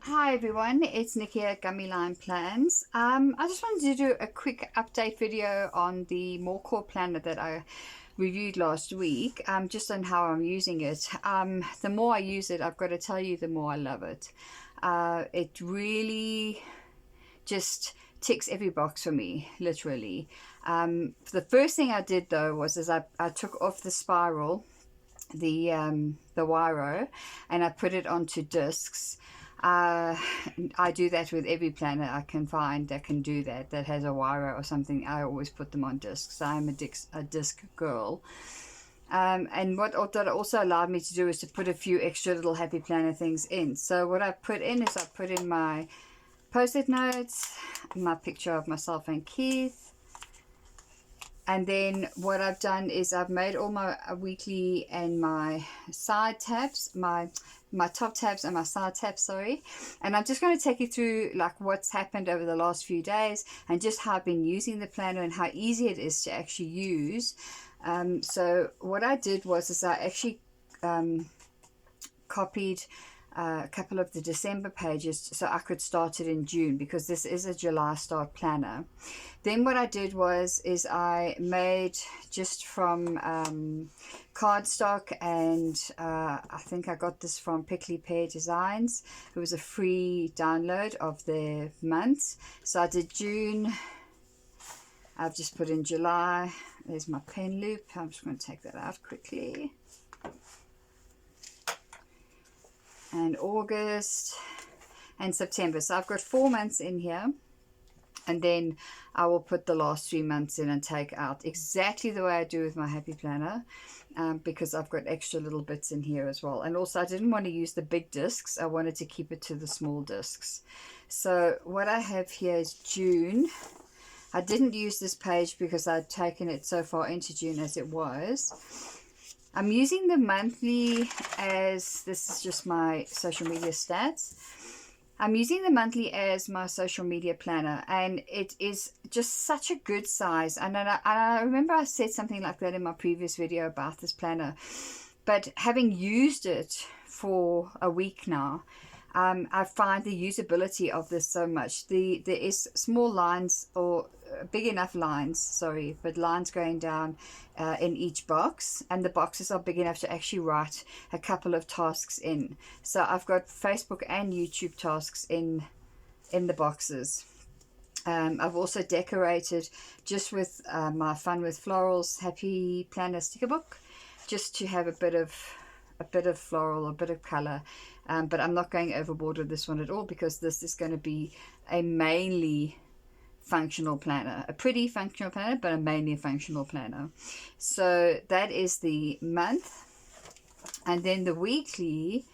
Hi everyone, it's Nikki at Gummy Line Plans. I just wanted to do a quick update video on the More Core planner that I reviewed last week, just on how I'm using it. The more I use it, I've got to tell you, the more I love it. It really just ticks every box for me, literally. The first thing I did though was I took off the spiral, the wiro, and I put it onto discs. uh, I do that with every planner I can find that can do that, that has a wiro or something. I always put them on discs. I'm a disc girl. And what that also allowed me to do is to put a few extra little happy planner things in. So what I put in is I put in my post-it notes, my picture of myself and Keith. And then what I've done is I've made all my weekly and my side tabs, my top tabs and my side tabs, sorry. And I'm just going to take you through like what's happened over the last few days and just how I've been using the planner and how easy it is to actually use. So what I did was I actually copied a couple of the December pages so I could start it in June, because this is a July start planner. Then what I did was I made just from cardstock, and I think I got this from Pickly Pear Designs. It was a free download of their months. So I did June, I've just put in July. There's my pen loop. I'm just going to take that out quickly. And August and September. So I've got 4 months in here, and then I will put the last 3 months in and take out exactly the way I do with my happy planner, because I've got extra little bits in here as well. And also I didn't want to use the big discs. I wanted to keep it to the small discs. So what I have here is June. I didn't use this page because I'd taken it so far into June as it was. I'm using the monthly as, this is just my social media stats. I'm using the monthly as my social media planner, and it is just such a good size. And I remember I said something like that in my previous video about this planner, but having used it for a week now, I find the usability of this so much. There is small lines, or big enough lines, sorry, but lines going down in each box, and the boxes are big enough to actually write a couple of tasks in. So I've got Facebook and YouTube tasks in the boxes. I've also decorated just with my Fun with Florals Happy Planner sticker book, just to have a bit of floral, a bit of color. But I'm not going overboard with this one at all, because this is going to be a mainly functional planner, a pretty functional planner, but a mainly functional planner. So that is the month. And then the weekly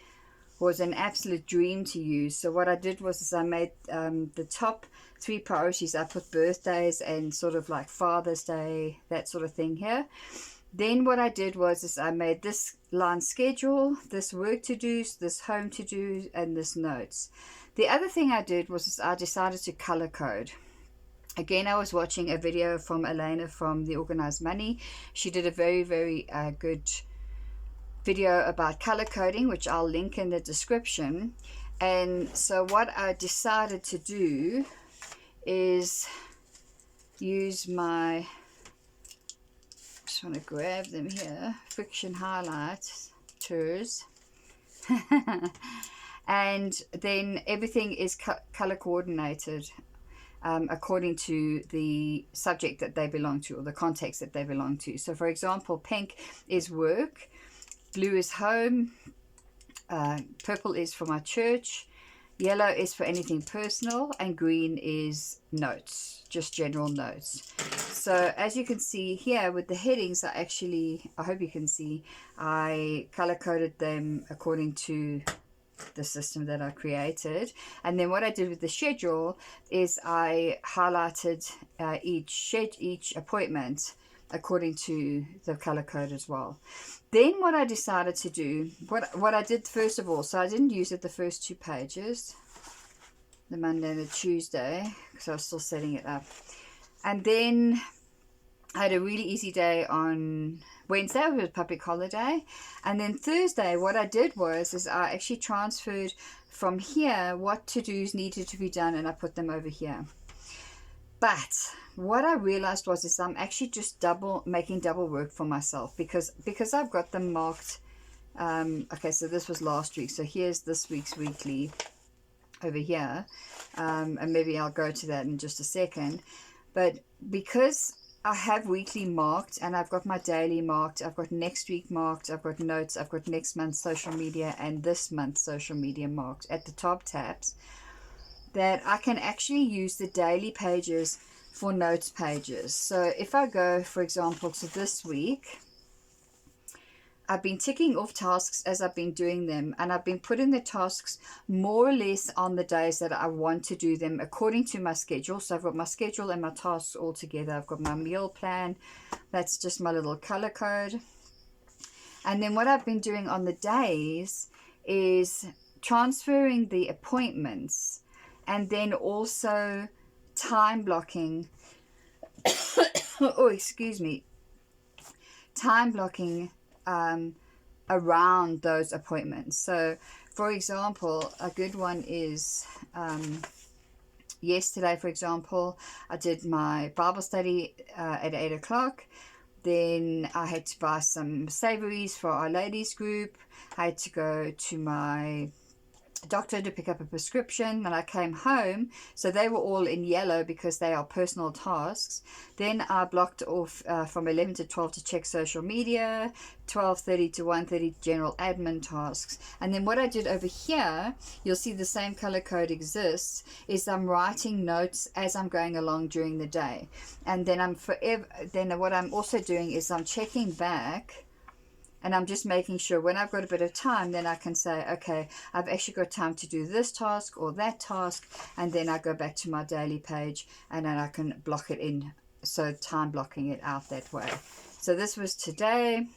was an absolute dream to use. So what I did was I made the top 3 priorities. I put birthdays and sort of like Father's Day, that sort of thing here. Then what I did was I made this line schedule, this work to do, this home to do, and this notes. The other thing I did was I decided to color code. Again, I was watching a video from Elena from The Organized Money. She did a very, very good video about color coding, which I'll link in the description. And so what I decided to do is use my, just want to grab them here, Friction Highlighters. And then everything is color coordinated according to the subject that they belong to, or the context that they belong to. So for example, pink is work, blue is home, purple is for my church, yellow is for anything personal, and green is notes, just general notes. So as you can see here with the headings, I hope you can see, I color coded them according to the system that I created. And then what I did with the schedule is I highlighted each appointment according to the color code as well. Then what I decided to do, what I did first of all, so I didn't use it the first 2 pages, the Monday and the Tuesday, because I was still setting it up. And then I had a really easy day on Wednesday. It was a public holiday. And then Thursday, what I did is I actually transferred from here what to-dos needed to be done, and I put them over here. But what I realized is I'm actually just making double work for myself because I've got them marked. Okay, so this was last week. So here's this week's weekly over here. And maybe I'll go to that in just a second. But because I have weekly marked and I've got my daily marked, I've got next week marked, I've got notes, I've got next month's social media and this month's social media marked at the top tabs, that I can actually use the daily pages for notes pages. So if I go, for example, to this week, I've been ticking off tasks as I've been doing them, and I've been putting the tasks more or less on the days that I want to do them according to my schedule. So I've got my schedule and my tasks all together. I've got my meal plan. That's just my little color code. And then what I've been doing on the days is transferring the appointments and then also time blocking. Oh, excuse me. Time blocking around those appointments. So, for example, a good one is yesterday, for example, I did my Bible study at 8 o'clock. Then I had to buy some savories for our ladies group. I had to go to my doctor to pick up a prescription, and I came home, so they were all in yellow because they are personal tasks. Then I blocked off from 11 to 12 to check social media, 12:30 to 1:30 general admin tasks. And then what I did over here, you'll see the same color code exists, is I'm writing notes as I'm going along during the day. And then what I'm also doing is I'm checking back. And I'm just making sure when I've got a bit of time, then I can say, okay, I've actually got time to do this task or that task. And then I go back to my daily page and then I can block it in. So time blocking it out that way. So this was today.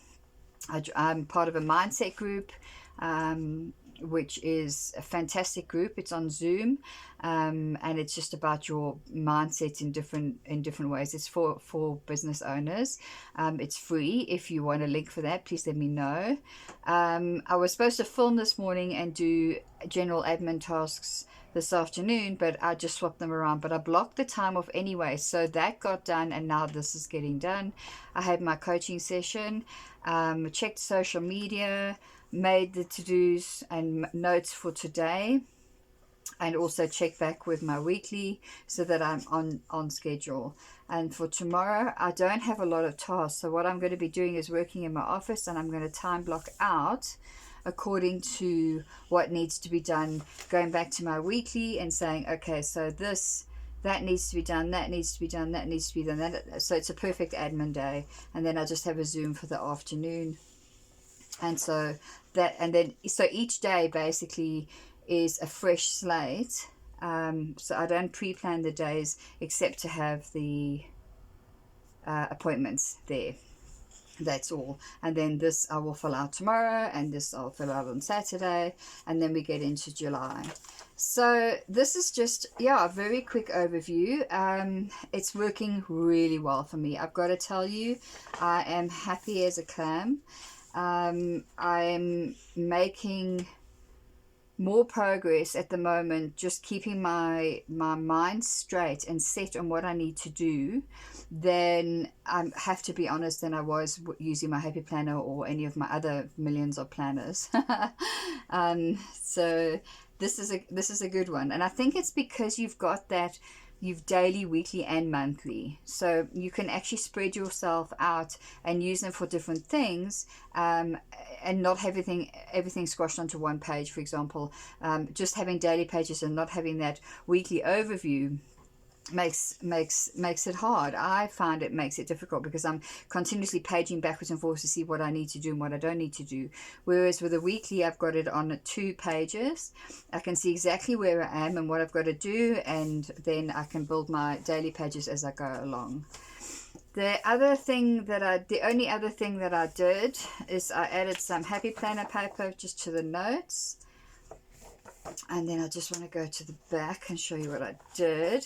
I'm part of a mindset group, which is a fantastic group. It's on Zoom, and it's just about your mindset in different ways. It's for business owners. It's free. If you want a link for that, please let me know. I was supposed to film this morning and do general admin tasks this afternoon, but I just swapped them around. But I blocked the time off anyway, so that got done, and now this is getting done. I had my coaching session, checked social media, made the to-dos and notes for today, and also check back with my weekly so that I'm on schedule. And for tomorrow, I don't have a lot of tasks, so what I'm going to be doing is working in my office, and I'm going to time block out according to what needs to be done, going back to my weekly and saying, okay, so that needs to be done, that needs to be done, that needs to be done. So it's a perfect admin day. And then I just have a Zoom for the afternoon. And so each day basically is a fresh slate. So I don't pre-plan the days except to have the appointments there. That's all. And then this I will fill out tomorrow, and this I'll fill out on Saturday, and then we get into July. So this is just a very quick overview. It's working really well for me. I've got to tell you, I am happy as a clam. I'm making more progress at the moment, just keeping my mind straight and set on what I need to do. Then I have to be honest, than I was using my Happy Planner or any of my other millions of planners. So this is a good one, and I think it's because you've got that. You've daily, weekly, and monthly. So you can actually spread yourself out and use them for different things, and not have everything squashed onto one page, for example. Just having daily pages and not having that weekly overview makes it hard. I find it makes it difficult because I'm continuously paging backwards and forwards to see what I need to do and what I don't need to do. Whereas with a weekly, I've got it on 2 pages. I can see exactly where I am and what I've got to do, and then I can build my daily pages as I go along. The only other thing that I did is I added some Happy Planner paper just to the notes. And then I just want to go to the back and show you what I did.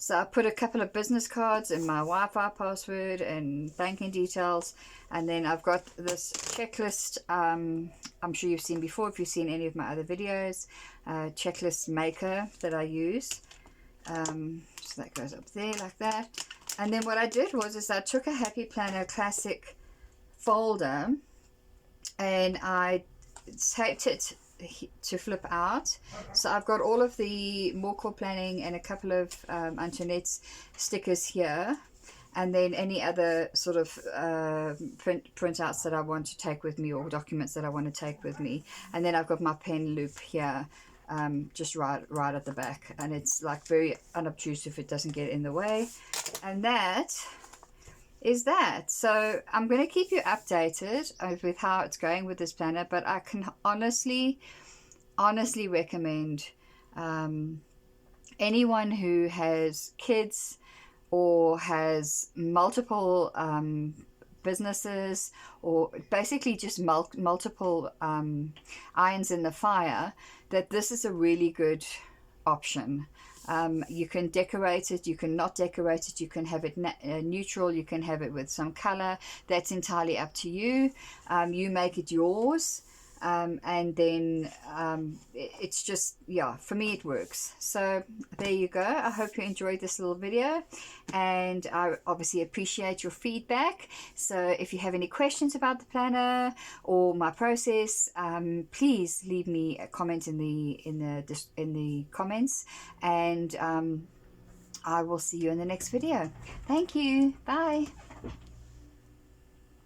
So I put a couple of business cards and my Wi-Fi password and banking details, and then I've got this checklist. I'm sure you've seen before if you've seen any of my other videos. Checklist maker that I use. So that goes up there like that. And then what I did was I took a Happy Planner Classic folder and I taped it to flip out. So I've got all of the More Core Planning and a couple of Antoinette's stickers here, and then any other sort of printouts that I want to take with me, or documents that I want to take with me. And then I've got my pen loop here, just right at the back, and it's like very unobtrusive, it doesn't get in the way. And that is that. So I'm going to keep you updated with how it's going with this planner, but I can honestly recommend anyone who has kids or has multiple businesses, or basically just multiple irons in the fire, that this is a really good option. You can decorate it, you can not decorate it, you can have it neutral, you can have it with some color. That's entirely up to you. You make it yours, and then it's just, yeah, for me it works. So there you go. I hope you enjoyed this little video, and I obviously appreciate your feedback. So if you have any questions about the planner or my process, please leave me a comment in the comments, and I will see you in the next video. Thank you. Bye.